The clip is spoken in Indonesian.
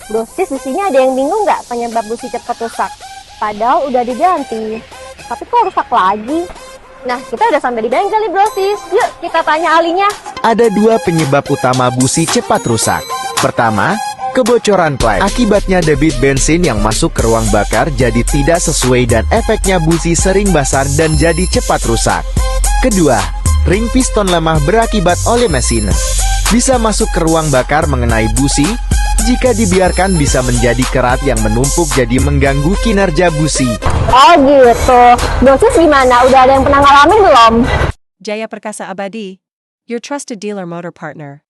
Brosis, di sini ada yang bingung nggak penyebab busi cepat rusak? Padahal udah diganti, tapi kok rusak lagi? Nah, kita udah sampai di bengkel nih Brosis. Yuk kita tanya ahlinya. Ada dua penyebab utama busi cepat rusak. Pertama, kebocoran pipe. Akibatnya debit bensin yang masuk ke ruang bakar jadi tidak sesuai dan efeknya busi sering basar dan jadi cepat rusak. Kedua, ring piston lemah berakibat oleh mesin. Bisa masuk ke ruang bakar mengenai busi. Jika dibiarkan bisa menjadi kerat yang menumpuk jadi mengganggu kinerja busi. Oh gitu. Brosis gimana? Udah ada yang pernah ngalamin belum? Jaya Perkasa Abadi, your trusted dealer motor partner.